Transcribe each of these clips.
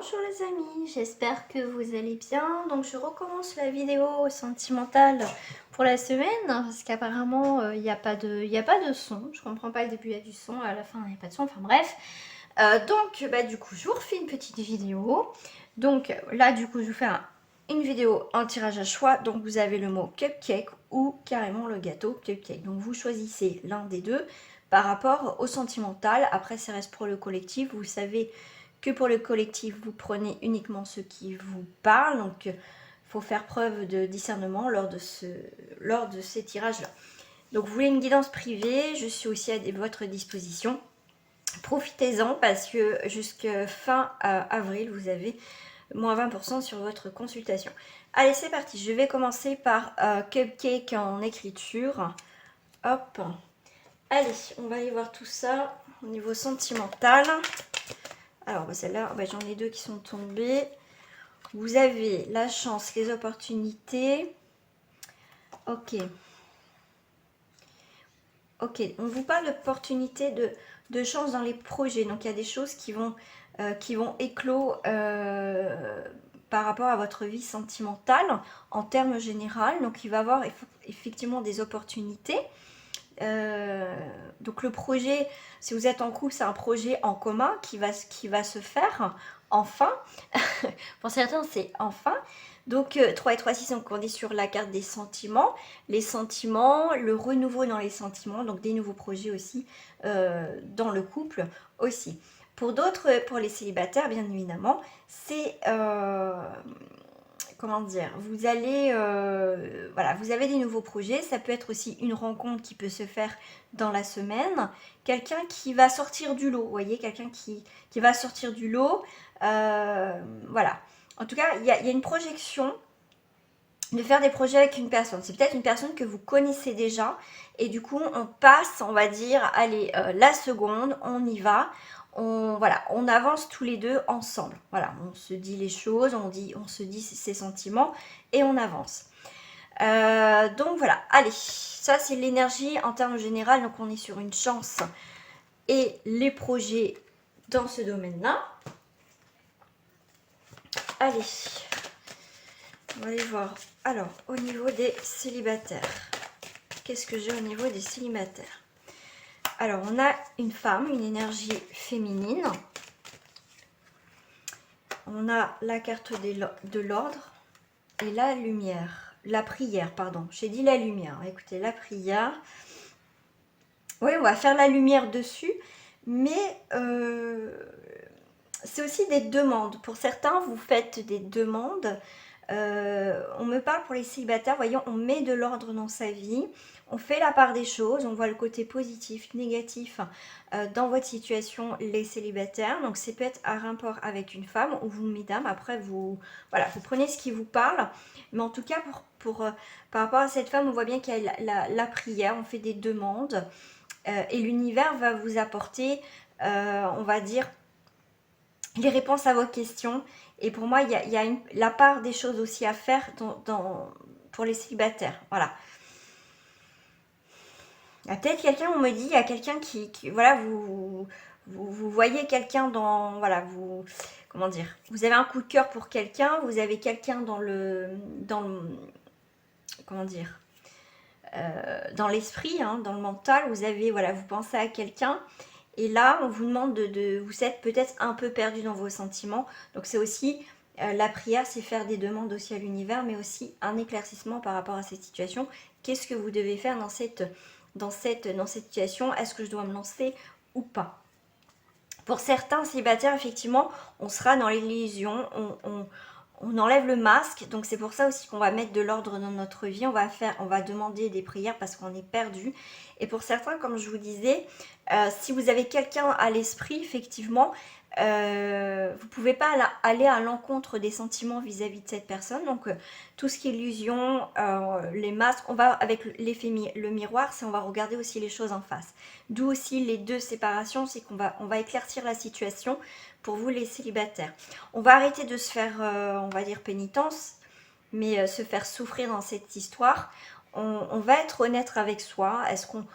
Bonjour les amis, j'espère que vous allez bien. Donc je recommence la vidéo sentimentale pour la semaine parce qu'apparemment il n'y a pas de son. Je comprends pas, le début il y a du son, à la fin il n'y a pas de son, enfin bref. Donc du coup je vous refais une petite vidéo. Donc là du coup je vous fais une vidéo en tirage à choix. Donc vous avez le mot cupcake ou carrément le gâteau cupcake. Donc vous choisissez l'un des deux par rapport au sentimental. Après ça reste pour le collectif, vous savez que pour le collectif, vous prenez uniquement ce qui vous parle. Donc, il faut faire preuve de discernement lors de ces tirages-là. Donc, vous voulez une guidance privée, je suis aussi à votre disposition. Profitez-en parce que jusqu'à fin avril, vous avez moins 20% sur votre consultation. Allez, c'est parti. Je vais commencer par Cupcake en écriture. Hop. Allez, on va aller voir tout ça au niveau sentimental. Alors, celle-là, j'en ai deux qui sont tombées. Vous avez la chance, les opportunités. Ok. Ok, on vous parle d'opportunités, de chance dans les projets. Donc, il y a des choses qui vont éclore par rapport à votre vie sentimentale en termes généraux. Donc, il va y avoir effectivement des opportunités. Donc le projet, si vous êtes en couple, c'est un projet en commun qui va se faire enfin. Pour certains, c'est enfin. Donc 3 et 3, 6, donc on est sur la carte des sentiments. Les sentiments, le renouveau dans les sentiments, donc des nouveaux projets aussi dans le couple aussi. Pour d'autres, pour les célibataires, bien évidemment, c'est... comment dire, vous allez, voilà, vous avez des nouveaux projets. Ça peut être aussi une rencontre qui peut se faire dans la semaine. Quelqu'un qui va sortir du lot, vous voyez, quelqu'un qui va sortir du lot. Voilà. En tout cas, il y a une projection de faire des projets avec une personne. C'est peut-être une personne que vous connaissez déjà. Et du coup, on passe, on va dire, allez, la seconde, on y va. Voilà, on avance tous les deux ensemble. Voilà, on se dit les choses, on se dit ses sentiments et on avance. Donc voilà, allez, ça c'est l'énergie en termes général. Donc on est sur une chance et les projets dans ce domaine-là. Allez, on va aller voir. Alors, au niveau des célibataires, qu'est-ce que j'ai au niveau des célibataires? Alors, on a une femme, une énergie féminine. On a la carte de l'ordre et la lumière. La prière, pardon. J'ai dit la lumière. Écoutez, la prière. Oui, on va faire la lumière dessus. Mais c'est aussi des demandes. Pour certains, vous faites des demandes. On me parle pour les célibataires, voyons, on met de l'ordre dans sa vie, on fait la part des choses, on voit le côté positif, négatif dans votre situation, les célibataires. Donc c'est peut-être un rapport avec une femme ou vous, mesdames, après vous, voilà, vous prenez ce qui vous parle. Mais en tout cas, par rapport à cette femme, on voit bien qu'il y a la prière, on fait des demandes et l'univers va vous apporter, on va dire, les réponses à vos questions. Et pour moi, il y a la part des choses aussi à faire pour les célibataires. Voilà. Il y a peut-être quelqu'un, on me dit, il y a quelqu'un qui voilà, vous voyez quelqu'un dans, voilà, comment dire, vous avez un coup de cœur pour quelqu'un, vous avez quelqu'un dans le, comment dire, dans l'esprit, hein, dans le mental, vous avez, voilà, vous pensez à quelqu'un. Et là, on vous demande vous êtes peut-être un peu perdu dans vos sentiments. Donc c'est aussi, la prière, c'est faire des demandes aussi à l'univers, mais aussi un éclaircissement par rapport à cette situation. Qu'est-ce que vous devez faire dans cette situation? Est-ce que je dois me lancer ou pas? Pour certains célibataires, effectivement, on sera dans l'illusion, on enlève le masque. Donc c'est pour ça aussi qu'on va mettre de l'ordre dans notre vie. On va demander des prières parce qu'on est perdu. Et pour certains, comme je vous disais, si vous avez quelqu'un à l'esprit, effectivement, vous ne pouvez pas aller à l'encontre des sentiments vis-à-vis de cette personne. Donc tout ce qui est illusion, les masques, on va avec l'effet le miroir, c'est on va regarder aussi les choses en face. D'où aussi les deux séparations, c'est qu'on va éclaircir la situation pour vous les célibataires. On va arrêter de se faire, on va dire, pénitence, mais se faire souffrir dans cette histoire. On va être honnête avec soi. Est-ce qu'on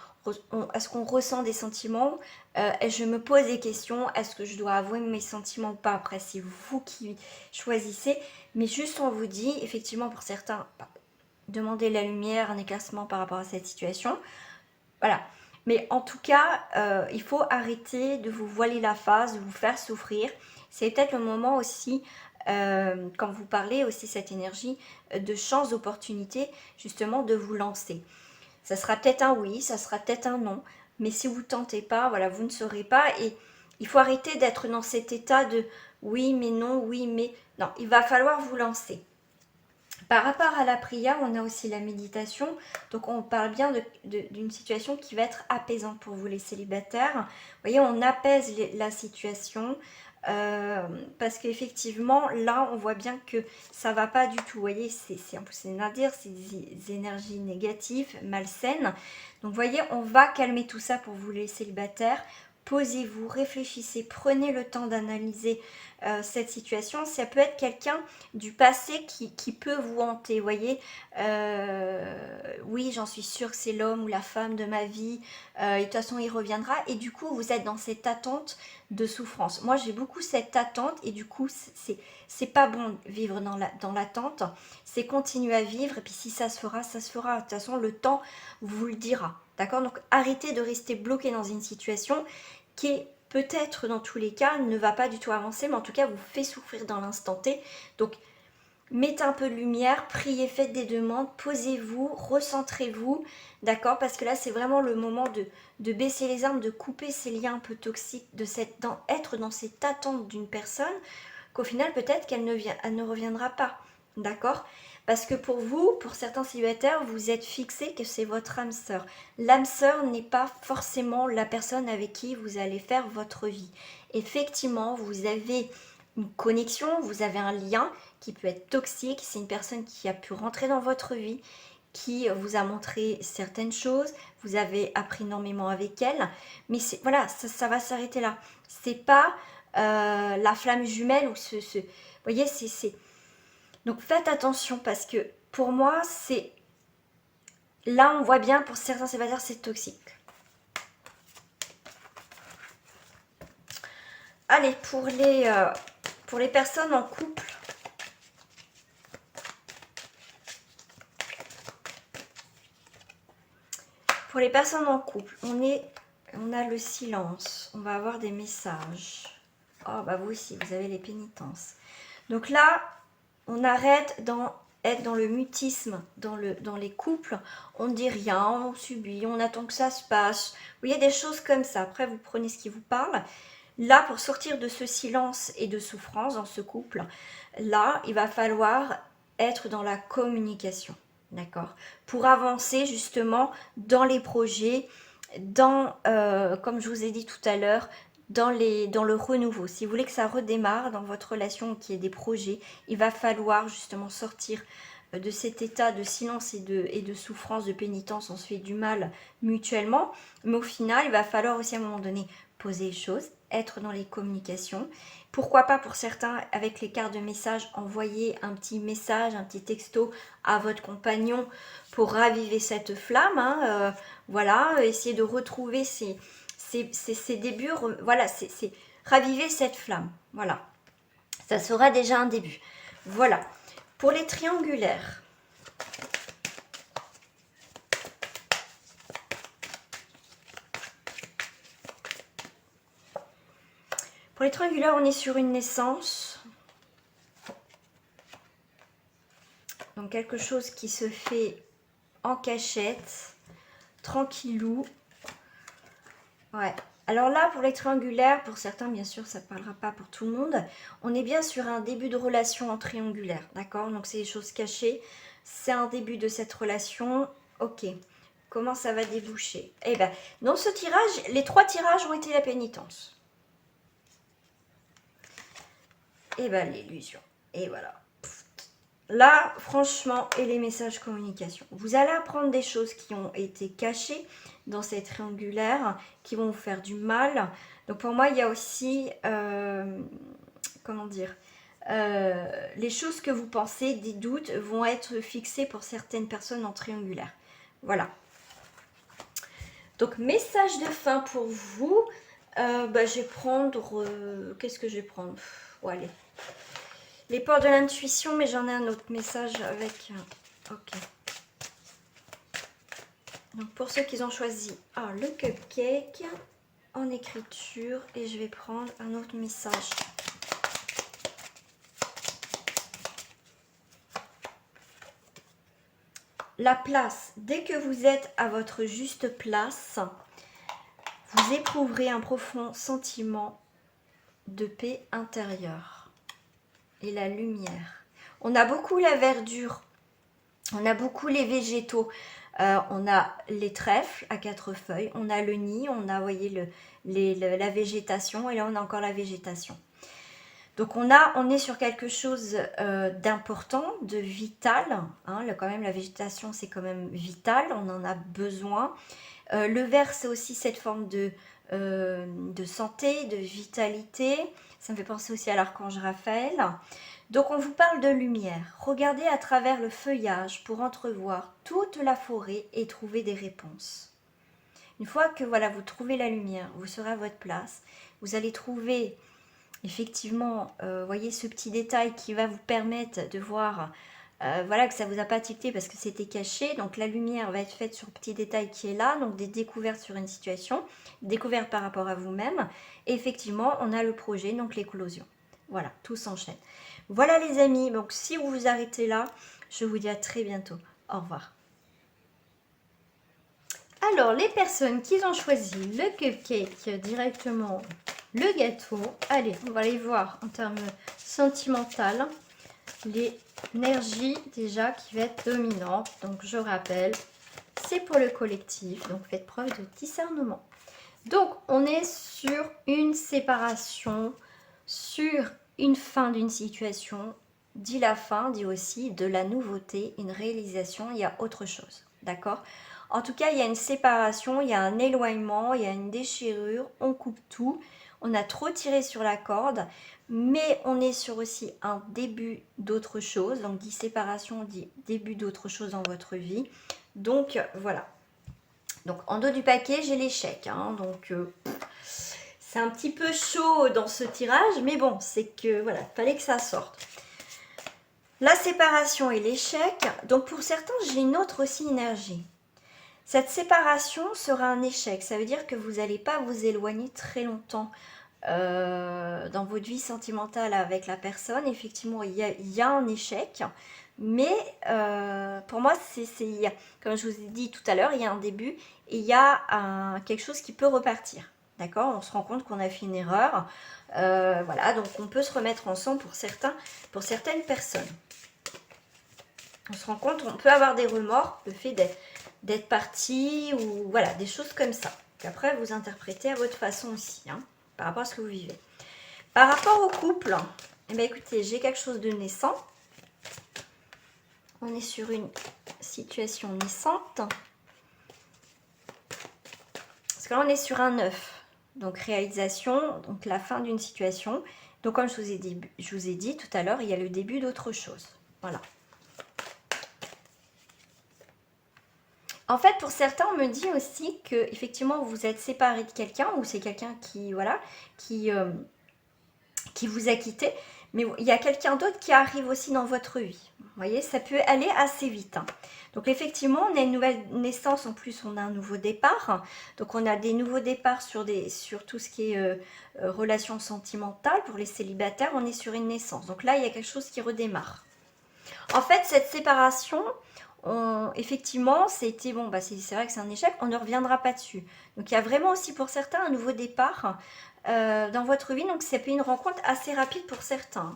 est-ce qu'on ressent des sentiments, je me pose des questions, est-ce que je dois avouer mes sentiments ou pas? Après, c'est vous qui choisissez, mais juste on vous dit, effectivement, pour certains, demandez la lumière, un éclaircissement par rapport à cette situation, voilà. Mais en tout cas, il faut arrêter de vous voiler la face, de vous faire souffrir. C'est peut-être le moment aussi, quand vous parlez aussi cette énergie de chance, d'opportunité, justement de vous lancer. Ça sera peut-être un oui, ça sera peut-être un non, mais si vous ne tentez pas, voilà, vous ne saurez pas. Et il faut arrêter d'être dans cet état de oui, mais non, oui, mais non. Il va falloir vous lancer. Par rapport à la prière, on a aussi la méditation. Donc on parle bien d'une situation qui va être apaisante pour vous les célibataires. Vous voyez, on apaise la situation. Parce qu'effectivement, là, on voit bien que ça va pas du tout. Vous voyez, en plus c'est nadir, c'est des énergies négatives, malsaines. Donc vous voyez, on va calmer tout ça pour vous les célibataires. Posez-vous, réfléchissez, prenez le temps d'analyser cette situation. Ça peut être quelqu'un du passé qui peut vous hanter, vous voyez. Oui, j'en suis sûre que c'est l'homme ou la femme de ma vie, et de toute façon il reviendra, et du coup vous êtes dans cette attente de souffrance. Moi j'ai beaucoup cette attente, et du coup c'est pas bon de vivre dans l'attente, c'est continuer à vivre, et puis si ça se fera, ça se fera. De toute façon le temps vous le dira, d'accord? Donc arrêtez de rester bloqué dans une situation qui est peut-être dans tous les cas ne va pas du tout avancer, mais en tout cas vous fait souffrir dans l'instant T. Donc mettez un peu de lumière, priez, faites des demandes, posez-vous, recentrez-vous, d'accord? Parce que là c'est vraiment le moment de baisser les armes, de couper ces liens un peu toxiques, être dans cette attente d'une personne qu'au final peut-être qu'elle ne reviendra pas, d'accord? Parce que pour vous, pour certains célibataires, vous êtes fixé que c'est votre âme sœur. L'âme sœur n'est pas forcément la personne avec qui vous allez faire votre vie. Effectivement, vous avez une connexion, vous avez un lien qui peut être toxique. C'est une personne qui a pu rentrer dans votre vie, qui vous a montré certaines choses, vous avez appris énormément avec elle. Mais voilà, ça va s'arrêter là. C'est pas la flamme jumelle ou vous voyez, c'est... Donc faites attention parce que pour moi, c'est... Là, on voit bien, pour certains célibataires, c'est toxique. Allez, pour les personnes en couple, pour les personnes en couple, on a le silence, on va avoir des messages. Oh, bah vous aussi, vous avez les pénitences. Donc là, on arrête d'être dans le mutisme, dans les couples. On ne dit rien, on subit, on attend que ça se passe. Vous voyez, des choses comme ça. Après, vous prenez ce qui vous parle. Là, pour sortir de ce silence et de souffrance dans ce couple, là, il va falloir être dans la communication. D'accord? Pour avancer justement dans les projets, comme je vous ai dit tout à l'heure, dans le renouveau. Si vous voulez que ça redémarre dans votre relation, qu'il y ait des projets, il va falloir justement sortir de cet état de silence et de souffrance, de pénitence. On se fait du mal mutuellement, mais au final, il va falloir aussi à un moment donné poser les choses, être dans les communications. Pourquoi pas pour certains, avec les cartes de message, envoyer un petit message, un petit texto à votre compagnon pour raviver cette flamme. Voilà, essayer de retrouver ces débuts, voilà, c'est raviver cette flamme. Voilà, ça sera déjà un début. Voilà, pour les triangulaires. Pour les triangulaires, on est sur une naissance. Donc quelque chose qui se fait en cachette, tranquillou. Ouais. Alors là, pour les triangulaires, pour certains, bien sûr, ça ne parlera pas pour tout le monde. On est bien sur un début de relation en triangulaire, d'accord? Donc c'est des choses cachées. C'est un début de cette relation. Ok. Comment ça va déboucher? Eh bien, dans ce tirage, les 3 tirages ont été la pénitence. Et bien, l'illusion. Et voilà. Là, franchement, et les messages communication. Vous allez apprendre des choses qui ont été cachées dans ces triangulaires, qui vont vous faire du mal. Donc pour moi, il y a aussi, comment dire, les choses que vous pensez, des doutes, vont être fixés pour certaines personnes en triangulaire. Voilà. Donc, message de fin pour vous. Je vais prendre... Qu'est-ce que je vais prendre? Oh, allez. Les portes de l'intuition, mais j'en ai un autre message avec... Ok. Donc, pour ceux qui ont choisi le cupcake en écriture, et je vais prendre un autre message. La place. Dès que vous êtes à votre juste place, vous éprouverez un profond sentiment de paix intérieure et la lumière. On a beaucoup la verdure, on a beaucoup les végétaux, on a les trèfles à 4 feuilles, on a le nid, on a, voyez, la végétation, et là on a encore la végétation. Donc on est sur quelque chose d'important, de vital, hein, quand même la végétation c'est quand même vital, on en a besoin. Le vert c'est aussi cette forme de santé, de vitalité, ça me fait penser aussi à l'archange Raphaël. Donc on vous parle de lumière, regardez à travers le feuillage pour entrevoir toute la forêt et trouver des réponses. Une fois que voilà, vous trouvez la lumière, vous serez à votre place, vous allez trouver effectivement, voyez ce petit détail qui va vous permettre de voir voilà, que ça ne vous a pas tilté parce que c'était caché. Donc la lumière va être faite sur le petit détail qui est là, donc des découvertes sur une situation, découvertes par rapport à vous-même. Et effectivement, on a le projet, donc l'éclosion. Voilà, tout s'enchaîne. Voilà les amis, donc si vous vous arrêtez là, je vous dis à très bientôt. Au revoir. Alors, les personnes qui ont choisi le cupcake directement, le gâteau, allez, on va les voir en termes sentimental, l'énergie déjà qui va être dominante. Donc, je rappelle, c'est pour le collectif, donc faites preuve de discernement. Donc, on est sur une séparation, sur une fin d'une situation. Dit la fin, dit aussi de la nouveauté, une réalisation, il y a autre chose, d'accord ? En tout cas, il y a une séparation, il y a un éloignement, il y a une déchirure, on coupe tout. On a trop tiré sur la corde, mais on est sur aussi un début d'autre chose. Donc, dit séparation, dit début d'autre chose dans votre vie. Donc, voilà. Donc, en dos du paquet, j'ai l'échec. Hein, donc, c'est un petit peu chaud dans ce tirage, mais bon, c'est que, voilà, il fallait que ça sorte. La séparation et l'échec. Donc, pour certains, j'ai une autre aussi énergie. Cette séparation sera un échec. Ça veut dire que vous n'allez pas vous éloigner très longtemps dans votre vie sentimentale avec la personne. Effectivement, il y a un échec. Mais pour moi, comme je vous ai dit tout à l'heure, il y a un début et il y a quelque chose qui peut repartir. D'accord ? On se rend compte qu'on a fait une erreur. Voilà, donc on peut se remettre ensemble pour certaines personnes. On se rend compte, on peut avoir des remords, le fait d'être parti ou voilà, des choses comme ça. Qu'après, vous interprétez à votre façon aussi, hein, par rapport à ce que vous vivez. Par rapport au couple, eh bien, écoutez, j'ai quelque chose de naissant. On est sur une situation naissante. Parce que là, on est sur un 9. Donc, réalisation, donc la fin d'une situation. Donc, comme je vous ai dit tout à l'heure, il y a le début d'autre chose. Voilà. En fait, pour certains, on me dit aussi que effectivement vous êtes séparé de quelqu'un ou c'est quelqu'un qui voilà qui vous a quitté, mais il y a quelqu'un d'autre qui arrive aussi dans votre vie. Vous voyez, ça peut aller assez vite. Hein. Donc effectivement, on a une nouvelle naissance, en plus on a un nouveau départ. Donc on a des nouveaux départs sur tout ce qui est relations sentimentales. Pour les célibataires, on est sur une naissance. Donc là, il y a quelque chose qui redémarre. En fait, cette séparation, effectivement, c'était bon, c'est vrai que c'est un échec, on ne reviendra pas dessus. Donc il y a vraiment aussi pour certains un nouveau départ dans votre vie, donc c'est une rencontre assez rapide pour certains.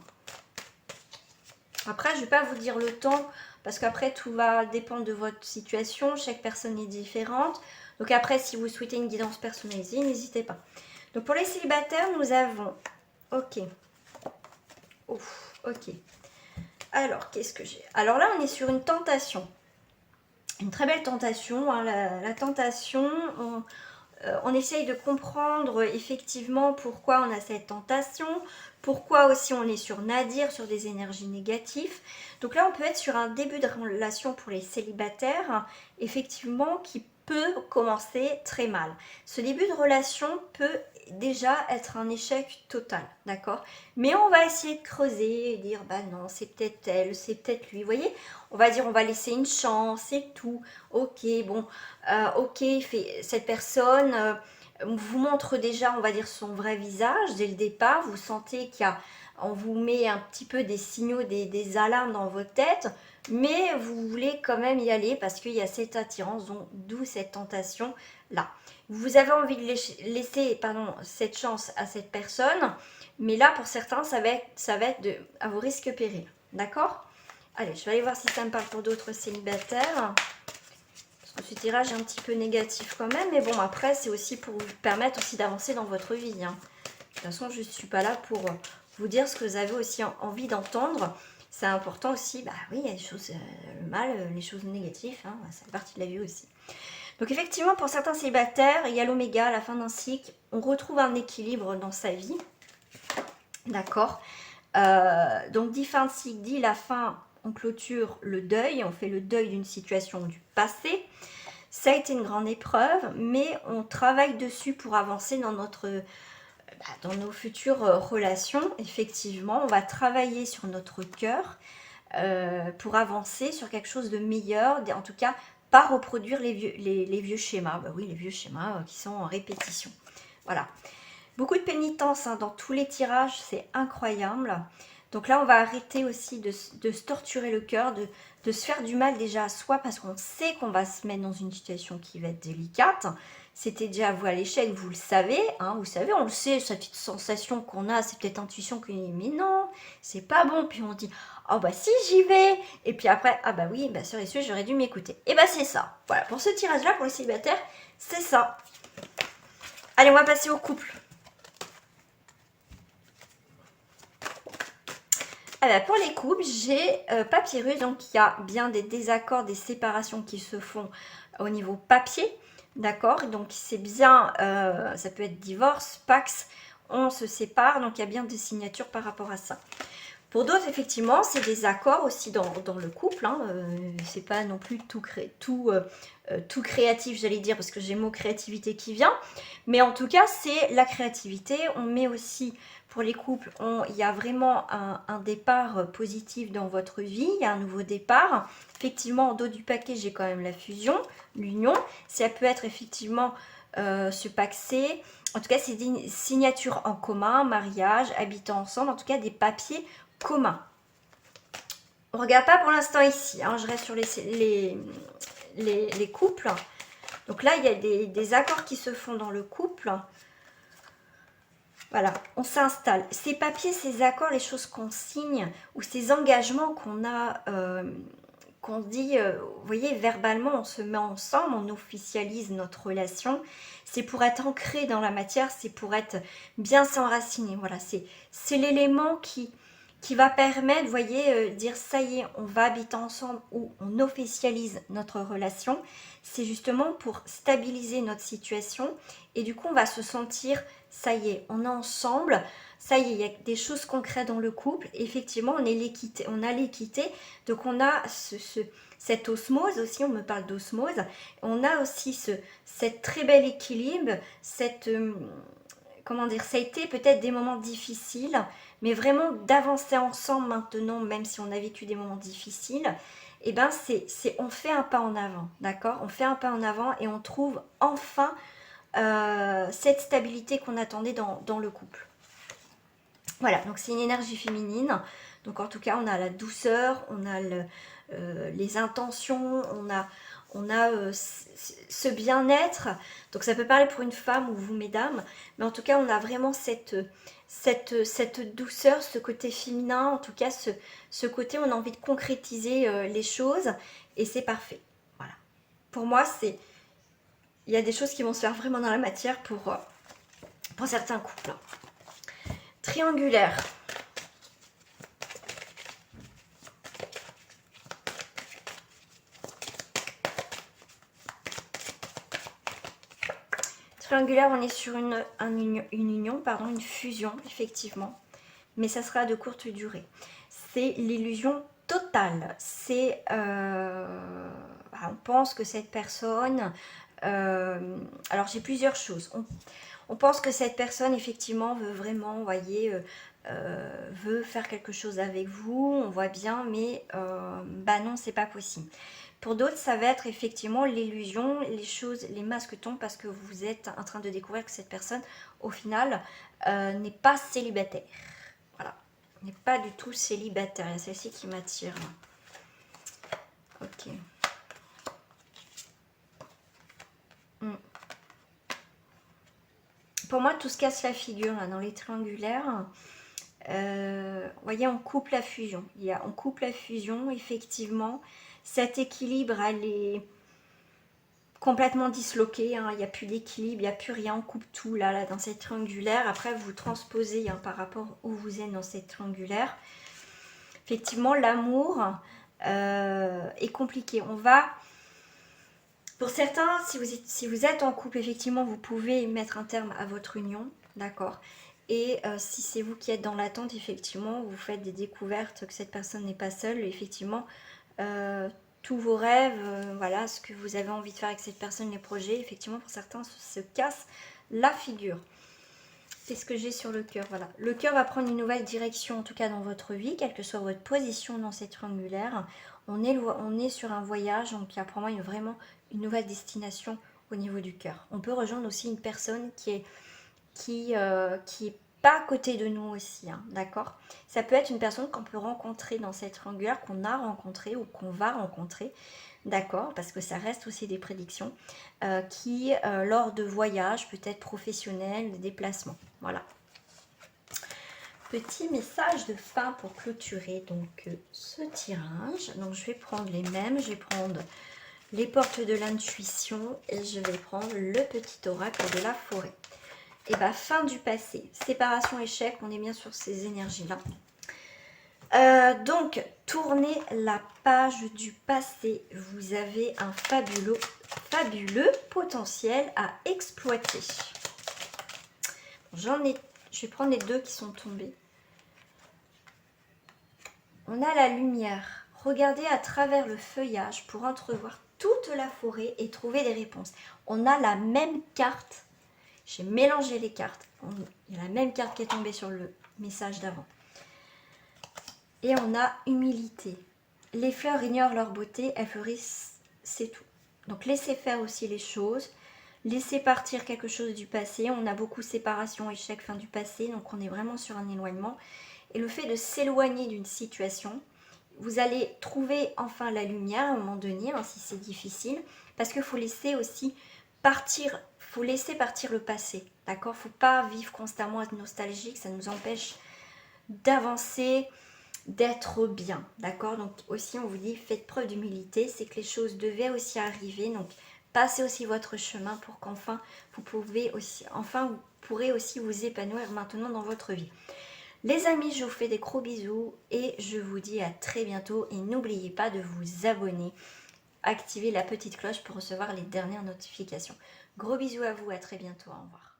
Après, je ne vais pas vous dire le temps, parce qu'après tout va dépendre de votre situation, chaque personne est différente. Donc après, si vous souhaitez une guidance personnalisée, n'hésitez pas. Donc pour les célibataires, nous avons, ok, ok. Alors, qu'est-ce que j'ai? Alors là, on est sur une tentation. Une très belle tentation. Hein, la tentation, on essaye de comprendre effectivement pourquoi on a cette tentation. Pourquoi aussi on est sur Nadir, sur des énergies négatives. Donc là, on peut être sur un début de relation pour les célibataires, effectivement, qui peut commencer très mal. Ce début de relation peut déjà être un échec total, d'accord? Mais on va essayer de creuser et dire, bah non, c'est peut-être elle, c'est peut-être lui, vous voyez? On va dire, on va laisser une chance et tout. Ok, bon, ok, cette personne vous montre déjà, on va dire, son vrai visage dès le départ. Vous sentez on vous met un petit peu des signaux, des alarmes dans votre tête, mais vous voulez quand même y aller parce qu'il y a cette attirance, d'où cette tentation là. Vous avez envie de laisser cette chance à cette personne, mais là pour certains ça va être à vos risques et périls, d'accord? Allez, je vais aller voir si ça me parle pour d'autres célibataires. Parce que ce tirage est un petit peu négatif quand même, mais bon, après c'est aussi pour vous permettre aussi d'avancer dans votre vie, hein. De toute façon, je ne suis pas là pour vous dire ce que vous avez aussi envie d'entendre. C'est important aussi, bah oui, il y a des choses, le mal, les choses négatives, hein, ça fait partie de la vie aussi. Donc effectivement, pour certains célibataires, il y a l'oméga à la fin d'un cycle, on retrouve un équilibre dans sa vie, d'accord. Donc dit fin de cycle, dit la fin, on clôture le deuil, on fait le deuil d'une situation du passé. Ça a été une grande épreuve, mais on travaille dessus pour avancer dans nos futures relations. Effectivement, on va travailler sur notre cœur pour avancer sur quelque chose de meilleur, en tout cas pas reproduire les vieux schémas. Bah oui, les vieux schémas qui sont en répétition. Voilà. Beaucoup de pénitence dans tous les tirages, c'est incroyable. Donc là, on va arrêter aussi de se torturer le cœur, de se faire du mal déjà à soi parce qu'on sait qu'on va se mettre dans une situation qui va être délicate. C'était déjà vous à l'échec, vous le savez, hein, vous savez, on le sait, cette petite sensation qu'on a, c'est peut-être intuition qu'on dit mais non, c'est pas bon, puis on dit oh bah si j'y vais, et puis après ah bah oui, bah sûr et sûr, j'aurais dû m'écouter. Et bah c'est ça, voilà, pour ce tirage là, pour les célibataires, c'est ça. Allez, on va passer au couple. Alors, pour les couples, j'ai Papyrus, donc il y a bien des désaccords, des séparations qui se font au niveau papier, d'accord? Donc c'est bien, ça peut être divorce, pax, on se sépare, donc il y a bien des signatures par rapport à ça. Pour d'autres, effectivement, c'est des accords aussi dans le couple, hein, c'est pas non plus tout créatif, j'allais dire, parce que j'ai le mot créativité qui vient, mais en tout cas, c'est la créativité. On met aussi, pour les couples, il y a vraiment un départ positif dans votre vie, il y a un nouveau départ. Effectivement, en dos du paquet, j'ai quand même la fusion, l'union. Ça peut être effectivement se paxer. En tout cas, c'est des signatures en commun, mariage, habitant ensemble, en tout cas des papiers communs. On ne regarde pas pour l'instant ici, hein, je reste sur les couples. Donc là, il y a des accords qui se font dans le couple. Voilà, on s'installe. Ces papiers, ces accords, les choses qu'on signe ou ces engagements qu'on a, qu'on dit, vous voyez, verbalement, on se met ensemble, on officialise notre relation. C'est pour être ancré dans la matière, c'est pour être bien s'enraciner. Voilà, c'est l'élément qui va permettre, vous voyez, dire ça y est, on va habiter ensemble ou on officialise notre relation. C'est justement pour stabiliser notre situation et du coup, on va se sentir, ça y est, on est ensemble. Ça y est, il y a des choses concrètes dans le couple. Effectivement, on a l'équité. Donc, on a cette osmose aussi. On me parle d'osmose. On a aussi cette très bel équilibre. Comment dire, ça a été peut-être des moments difficiles, mais vraiment d'avancer ensemble maintenant, même si on a vécu des moments difficiles. Et ben, on fait un pas en avant, d'accord? On fait un pas en avant et on trouve enfin cette stabilité qu'on attendait dans le couple. Voilà, donc c'est une énergie féminine. Donc en tout cas, on a la douceur, on a les intentions, on a ce bien-être. Donc ça peut parler pour une femme ou vous, mesdames. Mais en tout cas, on a vraiment cette douceur, ce côté féminin. En tout cas, ce côté, on a envie de concrétiser les choses. Et c'est parfait. Voilà. Pour moi, il y a des choses qui vont se faire vraiment dans la matière pour certains couples. Triangulaire. Triangulaire, on est sur une union, une fusion, effectivement. Mais ça sera de courte durée. C'est l'illusion totale. On pense que cette personne Alors j'ai plusieurs choses. On pense que cette personne effectivement veut vraiment, vous voyez, veut faire quelque chose avec vous, on voit bien, mais bah non, c'est pas possible. Pour d'autres, ça va être effectivement l'illusion, les choses, les masques tombent parce que vous êtes en train de découvrir que cette personne, au final, n'est pas célibataire. Voilà, n'est pas du tout célibataire. Il y a celle-ci qui m'attire. Ok. Pour moi, tout se casse la figure là, dans les triangulaires. Vous voyez, on coupe la fusion. On coupe la fusion, effectivement. Cet équilibre, elle est complètement disloqué, hein. Il n'y a plus d'équilibre, il n'y a plus rien, on coupe tout là dans cette triangulaire. Après, vous transposez hein, par rapport où vous êtes dans cette triangulaire. Effectivement, l'amour est compliqué. On va... Pour certains, si vous êtes en couple, effectivement, vous pouvez mettre un terme à votre union, d'accord. Et si c'est vous qui êtes dans l'attente, effectivement, vous faites des découvertes que cette personne n'est pas seule. Effectivement, tous vos rêves, voilà, ce que vous avez envie de faire avec cette personne, les projets, effectivement, pour certains, se casse la figure. C'est ce que j'ai sur le cœur, voilà. Le cœur va prendre une nouvelle direction, en tout cas dans votre vie, quelle que soit votre position dans cette triangulaire. On est sur un voyage, donc il y a pour moi vraiment une nouvelle destination au niveau du cœur. On peut rejoindre aussi une personne qui est pas à côté de nous aussi, hein, d'accord. Ça peut être une personne qu'on peut rencontrer dans cette triangulaire, qu'on a rencontré ou qu'on va rencontrer, d'accord, parce que ça reste aussi des prédictions, qui, lors de voyages, peut-être professionnels, de déplacements, voilà. Petit message de fin pour clôturer donc ce tirage. Donc je vais prendre les mêmes, je vais prendre les portes de l'intuition et je vais prendre le petit oracle de la forêt. Et bien, fin du passé, séparation, échec, on est bien sur ces énergies-là. Donc, tournez la page du passé. Vous avez un fabuleux potentiel à exploiter. Je vais prendre les deux qui sont tombés. On a la lumière. Regardez à travers le feuillage pour entrevoir toute la forêt et trouver des réponses. On a la même carte. J'ai mélangé les cartes. Il y a la même carte qui est tombée sur le message d'avant. Et on a humilité. Les fleurs ignorent leur beauté, elles fleurissent, c'est tout. Donc laissez faire aussi les choses. Laissez partir quelque chose du passé. On a beaucoup séparation, échec, fin du passé. Donc on est vraiment sur un éloignement. Et le fait de s'éloigner d'une situation, vous allez trouver enfin la lumière à un moment donné, hein, si c'est difficile. Parce qu'il faut laisser aussi partir, faut laisser partir le passé. D'accord ? Faut pas vivre constamment à être nostalgique, ça nous empêche d'avancer, d'être bien, d'accord. Donc aussi on vous dit faites preuve d'humilité, c'est que les choses devaient aussi arriver, donc passez aussi votre chemin pour qu'enfin vous pourrez aussi vous épanouir maintenant dans votre vie. Les amis, je vous fais des gros bisous et je vous dis à très bientôt et n'oubliez pas de vous abonner, activer la petite cloche pour recevoir les dernières notifications. Gros bisous à vous, à très bientôt, au revoir.